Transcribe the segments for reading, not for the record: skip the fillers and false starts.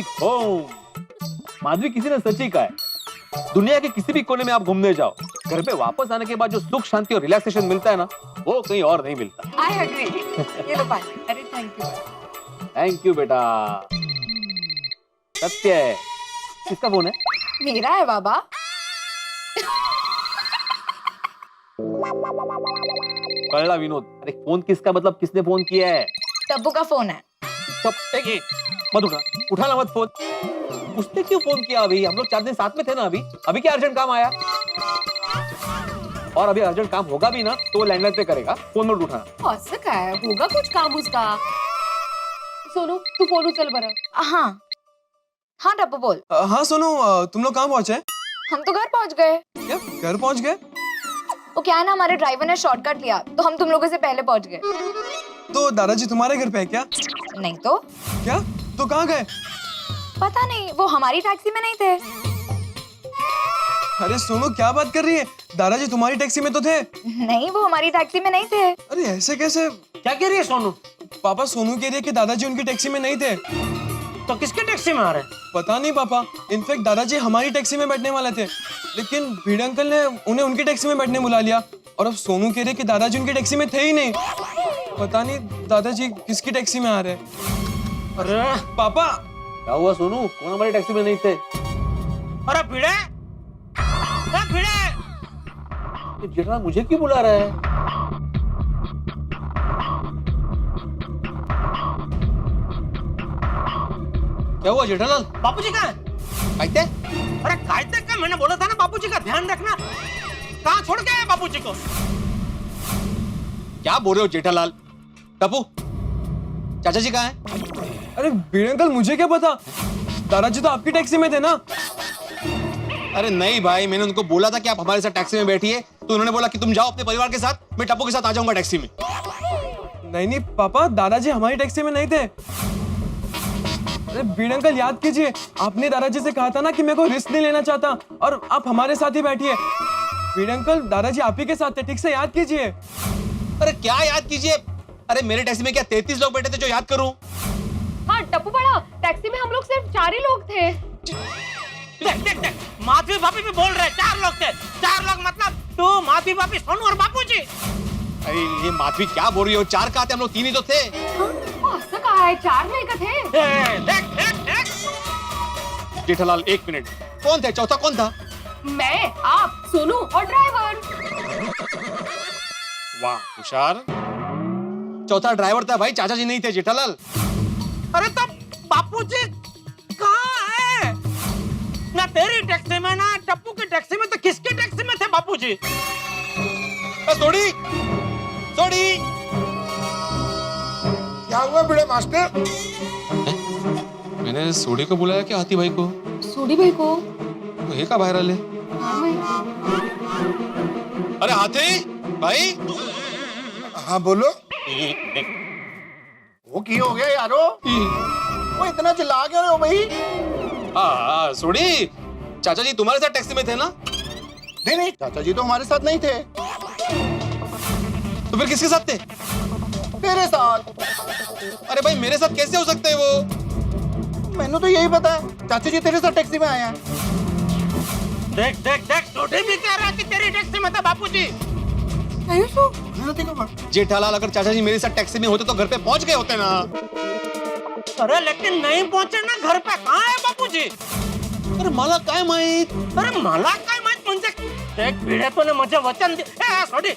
Back home. Madhavi, किसी ने सच ही कहा है, दुनिया के किसी भी कोने में आप घूमने जाओ, घर पे वापस आने के बाद जो सुख शांति और रिलैक्सेशन मिलता है ना, वो कहीं और नहीं मिलता। I agree. ये लो पानी। अरे थैंक यू बेटा। सत्य है। किसका फोन है? मेरा है बाबा। कल्ला विनोद। अरे फोन किसका, मतलब किसने फोन किया है? टप्पू का फोन है। मत उठाना मत फोन। उसने क्यों फोन किया? अभी हम लोग 4 दिन साथ में थे ना। अभी क्या अर्जेंट काम आया? और अभी अर्जेंट काम होगा भी ना तो वो लैंडलाइन पे करेगा, फोन मत उठाना। का है, होगा कुछ काम उसका। सोनू तू फोन उचल बरा। हाँ हाँ टप्पू बोल। हाँ सोनू, तुम लोग कहाँ पहुँचे? हम तो घर पहुँच गए। क्या घर पहुँच गए? वो क्या है ना, हमारे ड्राइवर ने शॉर्टकट लिया तो हम तुम लोगों से पहले पहुँच गए। तो दादाजी तुम्हारे घर पे है क्या? नहीं तो क्या? तो कहाँ गए? पता नहीं, वो हमारी टैक्सी में नहीं थे। अरे सोनू क्या बात कर रही है? दादाजी तुम्हारी टैक्सी में तो थे। नहीं, वो हमारी टैक्सी में नहीं थे। अरे ऐसे कैसे? क्या कह रही है सोनू? पापा सोनू कह रही है कि दादाजी उनकी टैक्सी में नहीं थे। तो किसके टैक्सी में आ रहे? पता नहीं पापा, इनफैक्ट दादाजी हमारी टैक्सी में बैठने वाले थे, लेकिन भीड़ अंकल ने उन्हें उनकी टैक्सी में बैठने बुला लिया। और अब सोनू कह रहे कि दादाजी उनकी टैक्सी में थे ही नहीं। पता नहीं दादाजी किसकी टैक्सी में आ रहे हैं। अरे पापा क्या हुआ सोनू? कौन हमारी टैक्सी में नहीं थे? अरे भिड़े, जेठालाल मुझे क्यों बुला रहा है? क्या हुआ जेठालाल? बापूजी कहाँ है? कहते? अरे कायते का मैंने बोला था ना बापूजी का ध्यान रखना। कहाँ छोड़ के आए बापूजी को? क्या बोल रहे हो जेठालाल? टप्पू, चाचा जी कहाँ हैं? अरे भीड़ अंकल मुझे क्या पता, दादाजी तो आपकी टैक्सी में थे ना। अरे नहीं भाई, मैंने उनको बोला था कि आप हमारे साथ टैक्सी में बैठिए, तो उन्होंने बोला कि तुम जाओ अपने परिवार के साथ, मैं टप्पू के साथ आ जाऊंगा टैक्सी में। नहीं पापा, दादाजी हमारी टैक्सी में नहीं थे। अरे भीड़ अंकल याद कीजिए, आपने दादाजी से कहा था ना कि मैं कोई रिस्क नहीं लेना चाहता और आप हमारे साथ ही बैठिए। भीड़ अंकल दादाजी आप ही के साथ थे, ठीक से याद कीजिए। अरे क्या याद कीजिए? अरे मेरे टैक्सी में क्या 33 लोग बैठे थे जो याद करूं? हाँ टप्पू बड़ा, टैक्सी में हम लोग सिर्फ 4 ही लोग थे। देख, माधवी भाभी भी बोल रहे 4 लोग थे। 4 लोग मतलब तू, माधवी भाभी, सोनू और बापूजी। अरे ये माधवी क्या बोल रही हो? 4 कहाँ थे? हम लोग 3 ही तो थे। ऐसा कहा है, 4 नहीं का थे। देख। जेठालाल 1 मिनट, कौन थे? चौथा कौन था? मैं, आप, सोनू और ड्राइवर। वाह हुशार। चौथा ड्राइवर था भाई, चाचा जी नहीं थे जेठालाल। अरे तो बापूजी कहाँ है? ना तेरी टैक्सी में ना टप्पू की टैक्सी में, तो किसकी टैक्सी में थे बापूजी? सोडी क्या हुआ बड़े मास्टर? मैंने सोडी को बुलाया क्या? हाथी भाई को? सोडी भाई को तो है का बाहर आले? अरे हाथी भाई। हाँ बोलो। वो की हो गया यारो? वो इतना चिल्ला क्यों रहे हो भाई? सोडी, चाचा जी तुम्हारे साथ टैक्सी में थे ना? नहीं, चाचा जी तो हमारे साथ नहीं थे। तो फिर किसके साथ थे? तेरे साथ। अरे भाई मेरे साथ कैसे हो सकते हैं वो? मैंने तो यही पता है, चाचा जी तेरे साथ टैक्सी में आए हैं। देख, छोटे भी कह रहा है कि तेरी टैक्सी में था बापूजी। जेठालाल, अगर चाचा जी मेरे साथ टैक्सी में होते तो घर पे पहुंच गए होते ना। अरे लेकिन नहीं पहुंचे ना घर पे। कहाँ है बापूजी? अरे मला काय माहित? अरे मला काय माहित म्हणजे? देख भिड़े तूने मुझे वचन दिया। सॉरी,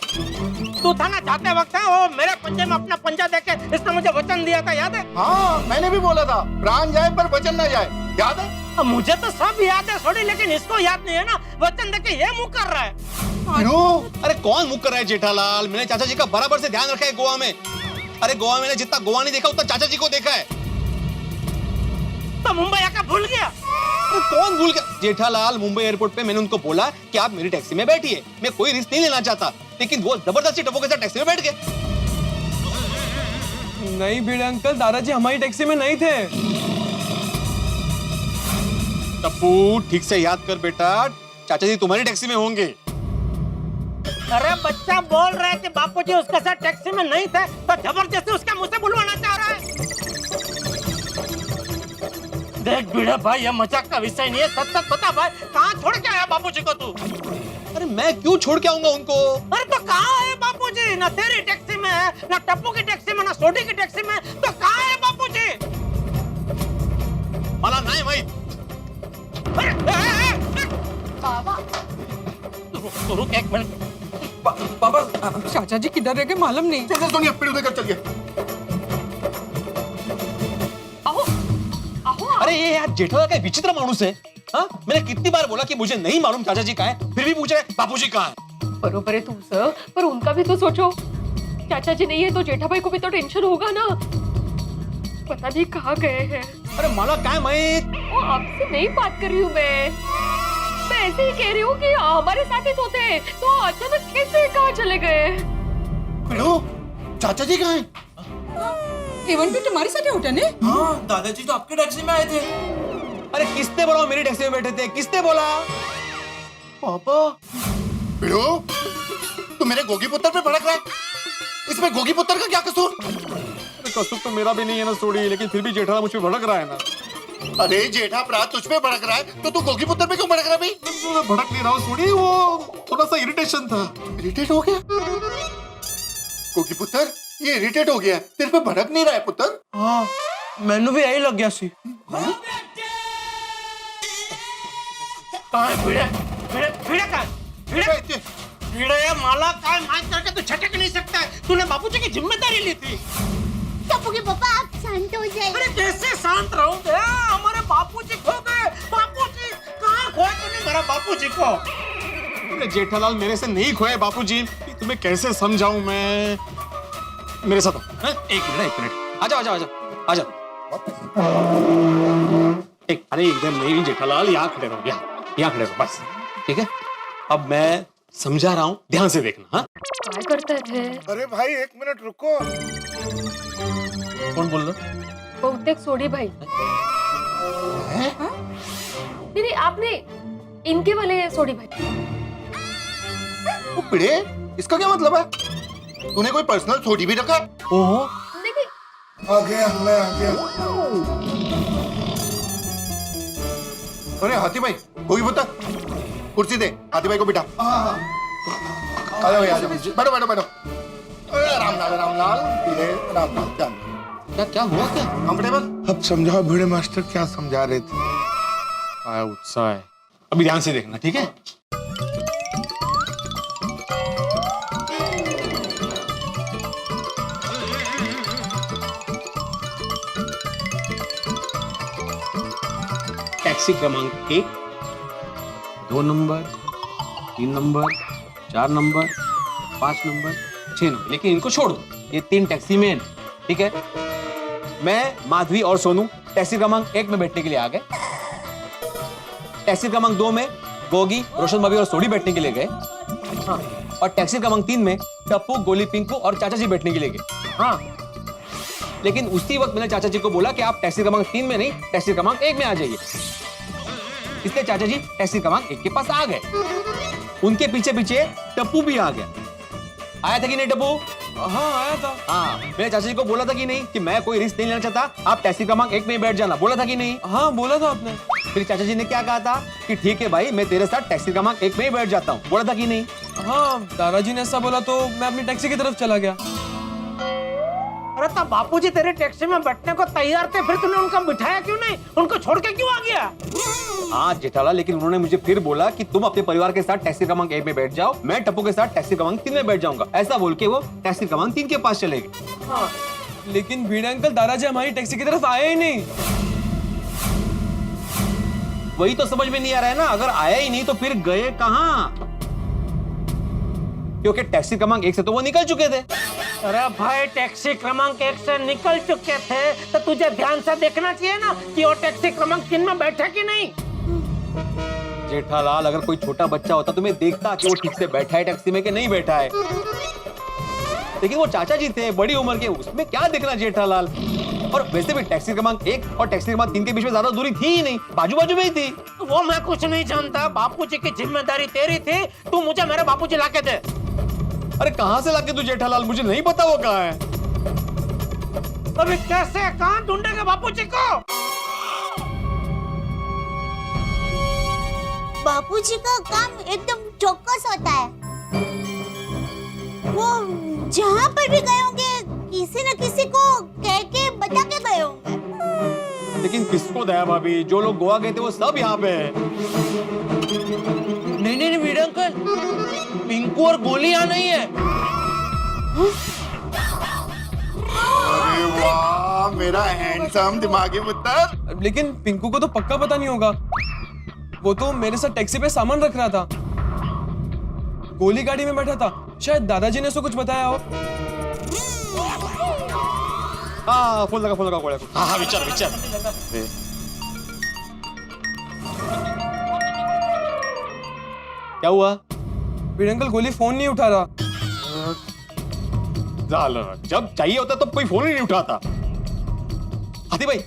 तू था ना जाते वक्त, वो मेरे पंजे में अपना पंजा देके इसने मुझे वचन दिया था, याद है? हाँ मैंने भी बोला था, प्राण जाए पर वचन न जाए, याद है? अब मुझे तो सब याद है सॉरी, लेकिन इसको याद नहीं है ना। वचन देके ये मुंह कर रहा है। अरे कौन मुक कर रहा है जेठालाल? मैंने चाचा जी का बराबर से ध्यान रखा है गोवा में। अरे गोवा में मैंने जितना गोवा नहीं देखा उतना चाचा जी को देखा है। तो मुंबई आकर भूल गया? अरे कौन भूल गया? जेठालाल, मुंबई एयरपोर्ट पे मैंने उनको बोला कि आप मेरी टैक्सी में बैठिए, मैं कोई रिस्क नहीं लेना चाहता, लेकिन वो जबरदस्ती टप्पू के साथ टैक्सी में बैठ गए। नहीं भीड़ अंकल, दादाजी हमारी टैक्सी में नहीं थे। टप्पू ठीक से याद कर बेटा, चाचा जी तुम्हारी टैक्सी में होंगे। अरे बच्चा बोल रहा है कि बापूजी उसके साथ टैक्सी में नहीं थे, तो जबरदस्ती उसका मुंह से बुलवाना चाह रहा है। देख भिड़े भाई, ये मजाक का विषय नहीं है, सच सच बता भाई, कहाँ छोड़ के आया बापूजी को तू? अरे मैं क्यों छोड़ के आऊंगा उनको? अरे तो कहाँ है बापूजी? ना तेरी टैक्सी में है, ना टप्पू की टैक्सी में, ना सोडी की टैक्सी में, तो कहाँ है बापूजी? मला नाही माहित. बाबा तो रुक एक मिनट. पापा चाचा जी किधर रह गए मालूम नहीं. चल सोनिया पेड़ उधर चल गया. अहो अहो अरे ये यार जेठालाल का विचित्र माणूस है. हाँ, मैंने कितनी बार बोला कि मुझे नहीं मालूम चाचा जी कहाँ है, फिर भी पूछ रहे बापूजी कहाँ है. बरोबर है तुमचं, पर उनका भी तो सोचो. चाचा जी नहीं है तो जेठा भाई को भी तो टेंशन होगा ना. पता नहीं कहाँ गए हैं. अरे मला काय माहित. वो आपसे नहीं बात कर रही हूँ मैं ऐसे ही कह रही हूँ कि हमारे साथ ही तो थे, तो अचानक कैसे कहाँ चले गए? पिड़ो, चाचा जी कहाँ हैं? एवन भी तुम्हारे साथ होता ने? हाँ दादाजी तो आपके टैक्सी में आए थे. अरे किसने बोला वो मेरी टैक्सी में बैठे थे? किसने बोला? पापा. पिड़ो, तू मेरे गोगी पुत्र पे भड़क रहा है. इसमें गोगी पुत्र का क्या कसूर? अरे कसूर तो मेरा भी नहीं है ना सोडी, लेकिन फिर भी जेठालाल मुझ पे भड़क रहा है ना. अरे जेठा प्रात तुझ पे भड़क रहा है, तो तू गोगी पुत्र पे क्यों भड़क रहा है भाई? मैं भड़क नहीं रहा हूँ सोडी, वो थोड़ा सा इरिटेशन था. इरिटेट हो गया? गोगी पुत्र, ये इरिटेट हो गया. तेरे पे भड़क नहीं रहा है पुत्र? हाँ मैनू भी यही लग गया सी. कहाँ है भिड़े? भिड़े भिड़े कहाँ है? भिड़े भिड़े माला काय मार करके तू छटक नहीं सकता है. तूने बापूजी की जिम्मेदारी ली थी. टप्पू के पापा आप शांत हो जाइए. अरे कैसे शांत रहूंगे? हमारे बापूजी खो गए. बापूजी कहाँ खोए तूने मेरा बापूजी को? अरे जेठालाल मेरे से नहीं खोए बापूजी. तुम्हें कैसे समझाऊं मैं? मेरे साथ आओ. एक मिनट. आ जाओ. एक अरे एकदम नहीं जेठालाल, यहाँ खड़े रहो. यहाँ खड़े रहो बस. ठीक है, अब मैं समझा रहा हूँ, ध्यान से देखना. हाँ, क्या करते थे? अरे भाई एक मिनट रुको. कौन बोल रहा? बहुतेक सोडी भाई. नहीं आपने इनके वाले सोडी भाई. वो पिड़े, इसका क्या मतलब है? तूने कोई पर्सनल छोटी भी रखा? ओहो, नहीं आ गया, मैं आ गया. अरे हाथी भाई, कोई बता. कुर्सी दे, हाथी भाई को बिठा. आ जाओ यार, बैठो. अरे रामलाल, पिड़े, रामलाल. क्या हुआ क्या? कंफर्टेबल? अब समझाओ भिड़े मास्टर क्या समझा रहे थे. आया उत्साह है. अभी ध्यान से देखना, ठीक है? टैक्सी क्रमांक 1, 2 number, 3 number, 4 number, 5 number, 6 number. लेकिन इनको छोड़ दो, ये 3 टैक्सी में, ठीक है? मैं, माधवी और सोनू टैक्सी क्रमांक 1 में बैठने के लिए आ गए. टैक्सी क्रमांक 2 में गोगी, रोशन भाभी और सोडी बैठने के लिए गए. हाँ, और टैक्सी क्रमांक 3 में टप्पू, गोली, पिंकू और चाचा जी बैठने के लिए गए. हाँ, लेकिन उसी वक्त मैंने चाचा जी को बोला कि आप टैक्सी क्रमांक 3 में नहीं, टैक्सी क्रमांक 1 में आ जाइए. इसलिए चाचा जी टैक्सी क्रमांक 1 के पास आ गए. उनके पीछे पीछे टप्पू भी आ गया. आया था कि नहीं टप्पू? हाँ आया था. हाँ, मैंने चाचा जी को बोला था कि नहीं कि मैं कोई रिस्क नहीं लेना चाहता, आप टैक्सी क्रमांक 1 में ही बैठ जाना. बोला था कि नहीं? हाँ बोला था आपने. फिर चाचा जी ने क्या कहा था कि ठीक है भाई, मैं तेरे साथ टैक्सी क्रमांक 1 में ही बैठ जाता हूँ. बोला था कि नहीं? हाँ दादाजी ने ऐसा बोला तो मैं अपनी टैक्सी की तरफ चला गया. अरे तब बापूजी तेरे टैक्सी में बैठने को तैयार थे, फिर तूने उनको बिठाया क्यों नहीं? उनको छोड़ के क्यों आ गया? हाँ जेठालाल, लेकिन उन्होंने मुझे फिर बोला कि तुम अपने परिवार के साथ टैक्सी क्रमांक 1 में बैठ जाओ, मैं टप्पू के साथ टैक्सी क्रमांक 3 में बैठ जाऊंगा. ऐसा बोल के वो टैक्सी क्रमांक 3 के पास चले गए. हाँ लेकिन भिड़े अंकल दादाजी हमारी टैक्सी की तरफ आए ही नहीं. वही तो समझ में नहीं आ रहा है ना. अगर आया ही नहीं तो फिर गए कहाँ? क्योंकि टैक्सी क्रमांक 1 से तो वो निकल चुके थे. अरे भाई टैक्सी क्रमांक 1 से निकल चुके थे तो तुझे ध्यान से देखना चाहिए ना कि वो टैक्सी क्रमांक 3 में बैठा कि नहीं. जेठालाल, अगर कोई छोटा बच्चा होता तो मैं देखता कि वो ठीक से बैठा है टैक्सी में कि नहीं बैठा है. लेकिन वो चाचा जी थे बड़ी उम्र के, उसमें क्या देखना जेठालाल. और वैसे भी टैक्सी क्रमांक 1 और टैक्सी क्रमांक 3 के बीच में ज्यादा दूरी थी ही नहीं, बाजू बाजू में ही थी. वो मैं कुछ नहीं जानता. बापूजी की जिम्मेदारी तेरी थी. तू मुझे मेरे बापूजी लाके दे. अरे कहाँ से लाके तू जेठालाल? मुझे नहीं पता वो कहाँ है. अभी कैसे कहाँ ढूंढेगा बापूजी को? बापूजी का काम एकदम चौकस होता है। वो जहाँ पर भी गए होंगे किसी न किसी को कह के बता के गए होंगे। लेकिन किसको दया भाभी, जो लोग गोवा गए थे वो सब यहाँ पे है। नहीं नहीं वीर अंकल, पिंकू और गोली यहाँ नहीं है। अरे वाह, मेरा हैंडसम दिमागी पुत्र। लेकिन पिंकू को तो पक्का पता नहीं होगा, वो तो मेरे साथ टैक्सी पे सामान रख रहा था, गोली गाड़ी में बैठा था, शायद दादाजी ने उसको कुछ बताया हो। हाँ फोन लगा गोळ्या को। हाँ विचार विचार। क्या हुआ? वीर अंकल गोली फोन नहीं उठा रहा। झालं, जब चाहिए होता तो कोई फोन ही नहीं उठाता। हाथी भाई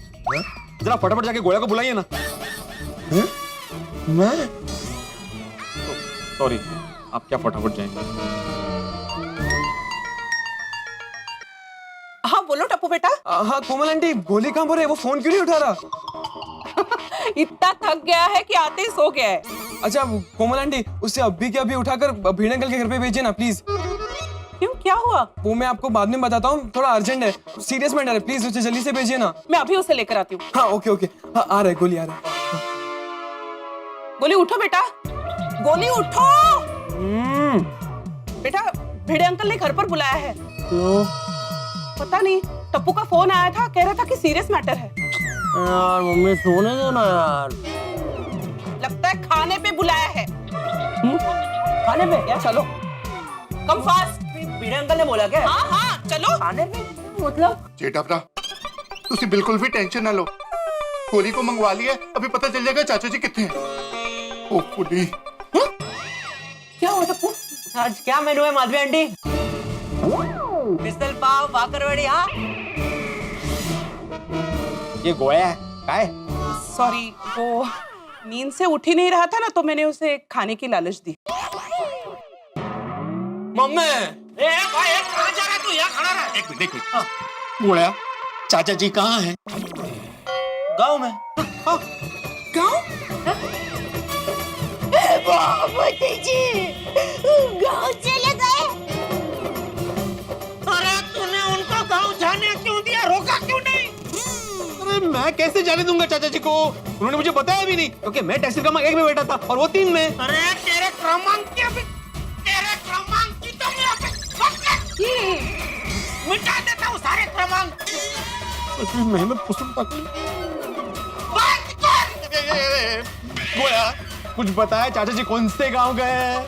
जरा फटाफट जाके गोळ्या को बुलाइए ना। मैं सॉरी, आप क्या फटाफट जाएंगे? हाँ बोलो टप्पू बेटा। हाँ कोमल आंटी, गोली कहाँ पर है? वो फोन क्यों नहीं उठा रहा? इतना थक गया है कि आते ही सो गया है। अच्छा कोमल आंटी, उससे अभी के अभी उठाकर भीड़ अंकल के घर पे भेजिए ना प्लीज। क्यों, क्या हुआ? वो मैं आपको बाद में बताता हूँ, थोड़ा अर्जेंट है, सीरियस मैटर है, प्लीज उसे जल्दी से भेजिए ना। मैं अभी उसे लेकर आती हूँ। हाँ ओके ओके, हाँ आ रहा है, गोली आ रहा है। गोली उठो बेटा, गोली उठो। बेटा भिड़े अंकल ने घर पर बुलाया है। क्यों? पता नहीं, टप्पू का फोन आया था, कह रहा था कि सीरियस मैटर है। यार मम्मी सोने दो ना यार। लगता है खाने पे बुलाया है। खाने पे? या चलो, कम फास्ट। भिड़े अंकल ने बोला क्या? हाँ हाँ चलो। खाने पे मतलब? जेठा भरा, तुसी बिल्कुल भी टेंशन ना लो, गोली को मंगवा लिया, अभी पता चल जाएगा चाचा जी कितने हैं। ओ पुली। क्या हुआ टप्पू? आज क्या मेनू है माधवी आंटी? मिसल पाव, भाकरवड़ी। हाँ ये गोळ्या काय? सॉरी, वो नींद से उठ ही नहीं रहा था ना, तो मैंने उसे खाने की लालच दी। मम्मी ए भाई, कहाँ जा रहा है तू? यहाँ खड़ा रहा। एक मिनट। गोळ्या, चाचा जी कहाँ हैं? गाँव में। गाँव? बापूजी गाँव चले गए। अरे तूने उनको गाँव जाने क्यों दिया, रोका क्यों नहीं? अरे मैं कैसे जाने दूंगा चाचा जी को? उन्होंने मुझे बताया भी नहीं, क्योंकि मैं टैक्सी क्रमांक 1 में बैठा था और वो 3 में। अरे तेरे क्रमांक की तो मिटा देता हूँ सारे क्रमांक। मेहनत पसंद गोळ्या, कुछ बताया चाचा जी कौन से गांव गए हैं?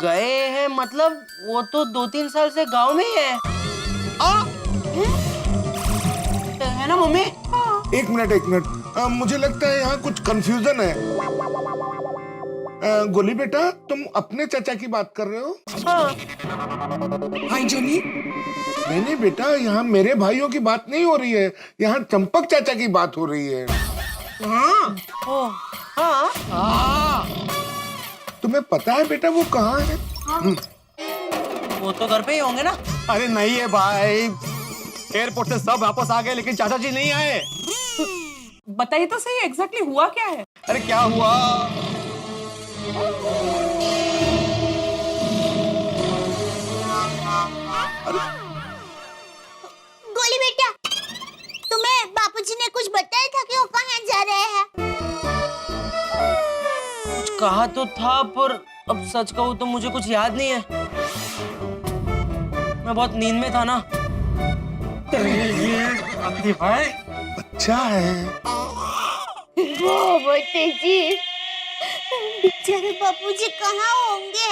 गए हैं मतलब वो तो 2-3 साल से गांव में ही है। है ना मम्मी? एक मिनट, मुझे लगता है यहाँ कुछ कंफ्यूजन है। गोली बेटा, तुम अपने चाचा की बात कर रहे हो? हाय जोनी। नहीं बेटा, यहाँ मेरे भाइयों की बात नहीं हो रही है, यहाँ चंपक चाचा की बात हो रही है। हाँ तुम्हें पता है बेटा वो कहाँ है? वो तो घर पे ही होंगे ना। अरे नहीं है भाई, एयरपोर्ट से सब वापस आ गए लेकिन चाचा जी नहीं आए। बताइए तो सही, एग्जैक्टली हुआ क्या है? अरे क्या हुआ? गोली बेटा, तुम्हें बापूजी ने कुछ बताया था कि वो कहाँ जा रहे हैं? कुछ कहा तो था, पर अब सच कहूँ तो मुझे कुछ याद नहीं है। मैं बहुत नींद में था ना। भाई अच्छा है। बापूजी, बेचारे बापूजी कहाँ होंगे?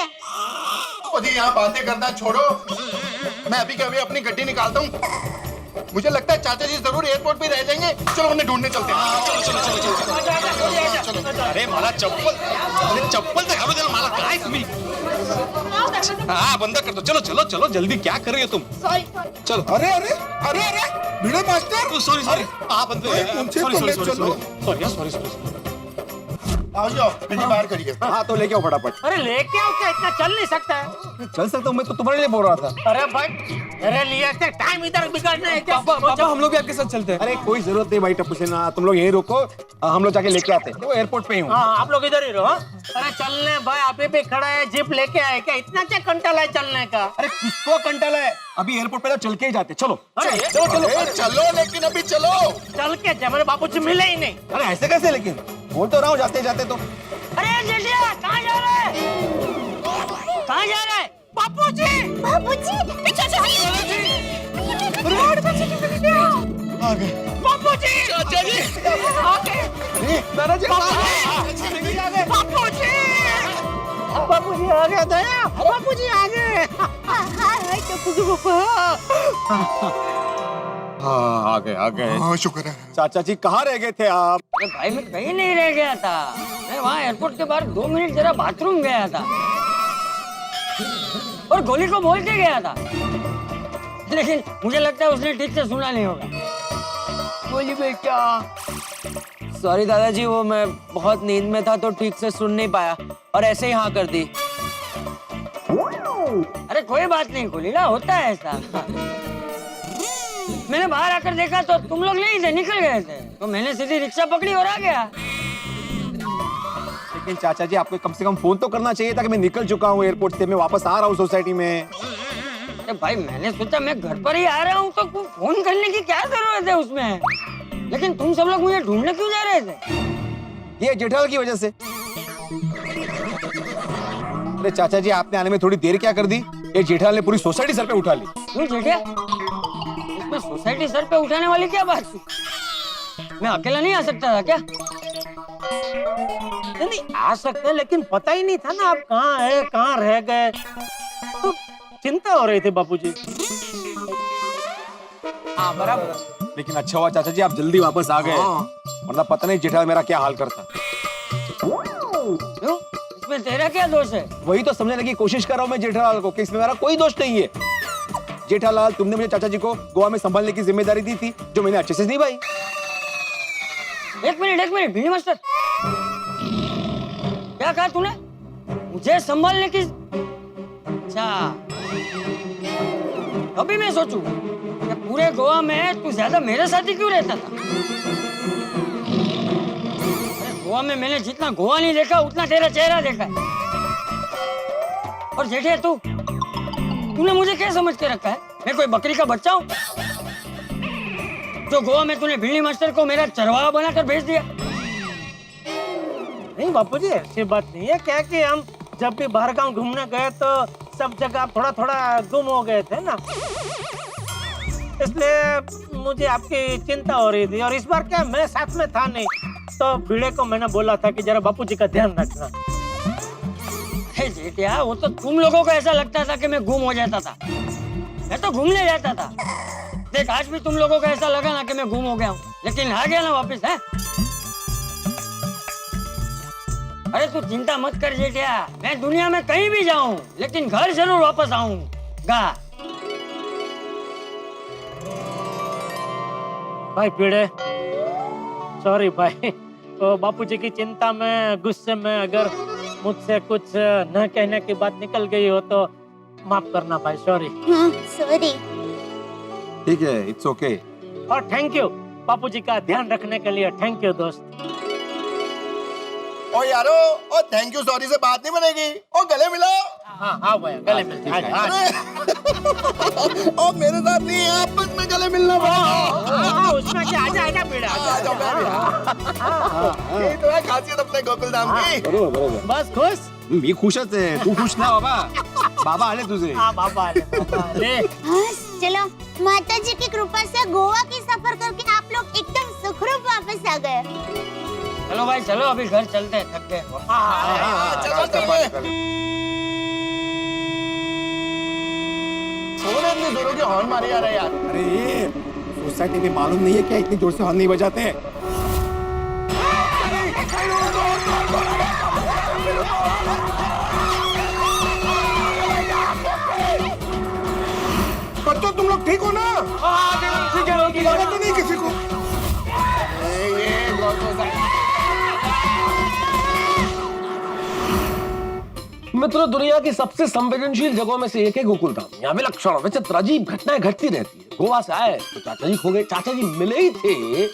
मुझे यहाँ बातें करना छोड़ो, मैं अभी के अभी अपनी गड्डी निकालता हूँ। मुझे लगता है चाचा जी जरूर एयरपोर्ट पे रह जाएंगे। चलो उन्हें ढूंढने चलते हैं। चलो। अरे मला चप्पल, अरे चप्पल तर घालू दे ना मला, काय तुम्ही? हाँ बंद कर दो, चलो चलो चलो जल्दी, क्या कर रही हो तुम? चलो। अरे अरे अरे अरे भिड़े मास्टर, सॉरी हाँ बंद मुझे तो ले चलो। सॉरी। आओ जाओ, गड्डी बाहर करिए। हाँ तो लेके आओ फटाफट। अरे लेके आओ क्या, इतना चल नहीं सकता है। चल सकता हूँ, मैं तो तुम्हारे लिए बोल रहा था। अरे भाई मेरे लिए से टाइम इधर बिगाड़ना है क्या? पापा पापा हम लोग भी आपके साथ चलते हैं। अरे कोई जरूरत नहीं भाई टप्पू सेना, तुम लोग यहीं रुको, हम लोग जाके लेके आते हैं। वो एयरपोर्ट पे ही हूँ। हाँ आप लोग इधर ही रहो। अरे चलने भाई, अभी भी खड़ा है, जीप लेके आए क्या? इतना क्या कंटाला है चलने का? अरे किसको कंटाला है, अभी एयरपोर्ट पे तो चल के ही जाते, चलो अरे चलो चलो। चलो लेकिन अभी चलो। चल के जब मेरे बाबूजी मिले ही नहीं। अरे ऐसे कैसे, लेकिन बोल तो रहा हूँ जाते जाते तो। अरे जेठिया कहाँ जा रहा है? कहाँ जा रहा है? बापूजी! बाबूजी पीछे से रोड पर से निकल गया। आ गए बापूजी! चाचा जी आगे! दादाजी। बापूजी! बापूजी आ गया दया। बापूजी आ गए। हाय टप्पू पापा। हाँ आ गए आ गए। हाँ शुक्र है। चाचा जी कहाँ रह गए थे आप? अरे भाई मैं कहीं नहीं रह गया था, मैं वहाँ एयरपोर्ट के बाहर 2 मिनट जरा बाथरूम गया था और गोली को बोल के गया था, लेकिन मुझे लगता है उसने ठीक से सुना नहीं होगा। गोली बेटा, सॉरी दादाजी, वो मैं बहुत नींद में था तो ठीक से सुन नहीं पाया और ऐसे ही हाँ कर दी। अरे कोई बात नहीं गोलीला, होता है ऐसा। मैंने बाहर आकर देखा तो तुम लोग नहीं थे, निकल गए थे, तो मैंने सीधी रिक्शा पकड़ी और आ गया। लेकिन चाचा जी आपको कम से कम फोन तो करना चाहिए था कि मैं निकल चुका हूँ एयरपोर्ट से, मैं वापस आ रहा हूँ सोसाइटी में। अरे भाई मैंने सोचा मैं घर पर ही आ रहा हूँ तो फोन करने की क्या जरूरत है उसमें, लेकिन तुम सब लोग मुझे ढूंढने क्यों जा रहे थे? ये जेठालाल की वजह से। अरे चाचा जी आपने आने में थोड़ी देर क्या कर दी, ये जेठालाल ने पूरी सोसाइटी सर पे उठा ली। क्यों जेठिया, इसमें सोसाइटी सर पे उठाने वाली क्या बात थी? मैं अकेला नहीं आ सकता था क्या? नहीं आ सकते, लेकिन पता ही नहीं था ना आप कहाँ है, कहाँ रह गए, तो चिंता हो रही थी बापूजी। हाँ बराबर। लेकिन अच्छा हुआ चाचा जी आप जल्दी वापस आ गए, वरना पता नहीं जेठालाल मेरा क्या हाल करता। क्यों, इसमें तेरा क्या दोष है? वही तो समझने की कोशिश कर रहा हूँ मैं जेठालाल को कि इसमें मेरा कोई दोष नहीं है। जेठालाल तुमने मुझे चाचा जी को गोवा में संभालने की जिम्मेदारी दी थी जो मैंने अच्छे से निभाई। एक मिनट भिंडी मास्टर, क्या कहा तूने? मुझे संभालने की? अच्छा, अभी मैं सोचूं कि पूरे गोवा में तू ज्यादा मेरे साथ ही क्यों रहता था? अरे गोवा में मैंने जितना गोवा नहीं देखा उतना तेरा चेहरा देखा है। और जेठे तूने मुझे क्या समझ के रखा है? मैं कोई बकरी का बच्चा हूँ जो गोवा में तूने भिंडी मास्टर को मेरा चरवाहा बनाकर भेज दिया? नहीं बापूजी ऐसी बात नहीं है क्या कि हम जब भी बाहर गांव घूमने गए तो सब जगह थोड़ा थोड़ा गुम हो गए थे ना, इसलिए मुझे आपकी चिंता हो रही थी। और इस बार क्या मैं साथ में था नहीं, तो भिड़े को मैंने बोला था कि जरा बापूजी का ध्यान रखना। हे जेठिया, वो तो तुम लोगों को ऐसा लगता था कि मैं गुम हो जाता था, मैं तो घूमने जाता था। देख आज भी तुम लोगों को ऐसा लगा ना कि मैं गुम हो गया हूँ, लेकिन आ गया ना वापस है। अरे तू चिंता मत कर जेठिया, मैं दुनिया में कहीं भी जाऊं लेकिन घर जरूर वापस आऊंगा। भाई भिड़े, सॉरी भाई, तो बापूजी की चिंता में गुस्से में अगर मुझसे कुछ न कहने की बात निकल गई हो तो माफ करना भाई, सॉरी। हाँ सॉरी। ठीक है, इट्स ओके। और थैंक यू बापूजी का ध्यान रखने के लिए, थैंक यू दोस्त। ओ यारो, ओ थैंक यू सॉरी से बात नहीं बनेगी। ओ गले मिलाओ। हाँ हाँ भैया गले मिलते हैं। ओ मेरे साथ नहीं, आपस में गले मिलना हाँ, उसमें क्या, आजा आजा भिड़े, आजा ये तो है खासियत अपने गोकुल धाम की। बरोबर बरोबर। बस खुश? मी खुशच आहे, तू खुश ना बाबा? बाबा आले तुझे। हाँ बाबा आले। हाँ चलो, माता जी की कृपा से गोवा की सफर करके आप लोग एकदम सुखरूप वापस आ गए। चलो भाई चलो, अभी घर चलते हैं, थक गए। इतनी जोरों की हॉर्न मारे जा रहे हैं यार। अरे ये सोसाइटी में मालूम नहीं है क्या इतनी जोर से हॉर्न नहीं बजाते हैं? बच्चों तुम लोग ठीक हो ना? ठीक है, लगा तो नहीं किसी को? मित्रों, दुनिया की सबसे संवेदनशील जगहों में से एक है गोकुलधाम। यहाँ विलक्षण विचित्र अजीब घटनाएं घटती रहती है। गोवा से आए तो चाचा जी खो गए। चाचा जी मिले ही थे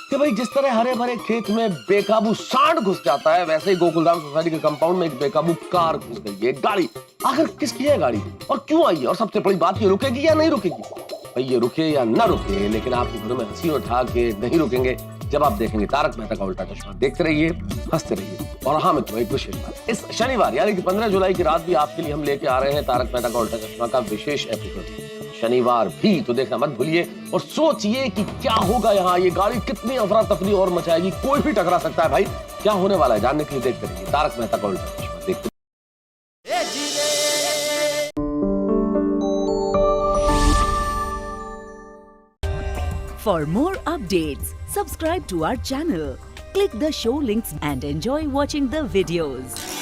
कि भाई जिस तरह हरे भरे खेत में बेकाबू सांड घुस जाता है, वैसे ही गोकुलधाम सोसाइटी के कंपाउंड में एक बेकाबू कार घुस गई है। एक गाड़ी, आखिर किसकी है गाड़ी और क्यों आई है, और सबसे बड़ी बात, ये रुकेगी या नहीं रुकेगी? भाई ये रुके या ना रुके, लेकिन आपके घरों में हंसी उठा के नहीं रुकेंगे जब आप देखेंगे तारक मेहता का उल्टा चश्मा। देखते रहिए, हंसते रहिए। और हाँ मित्रों, एक विशेष बात, इस शनिवार यानी कि 15 जुलाई की रात भी आपके लिए हम लेके आ रहे हैं तारक मेहता का उल्टा चश्मा का विशेष एपिसोड। शनिवार भी तो देखना मत भूलिए और सोचिए कि क्या होगा यहाँ। ये गाड़ी कितनी अफरा तफरी और मचाएगी, कोई भी टकरा सकता है। भाई क्या होने वाला है जानने के लिए देखते रहिए तारक मेहता का उल्टा चश्मा। देखते For more updates, subscribe to our channel, click the show links and enjoy watching the videos.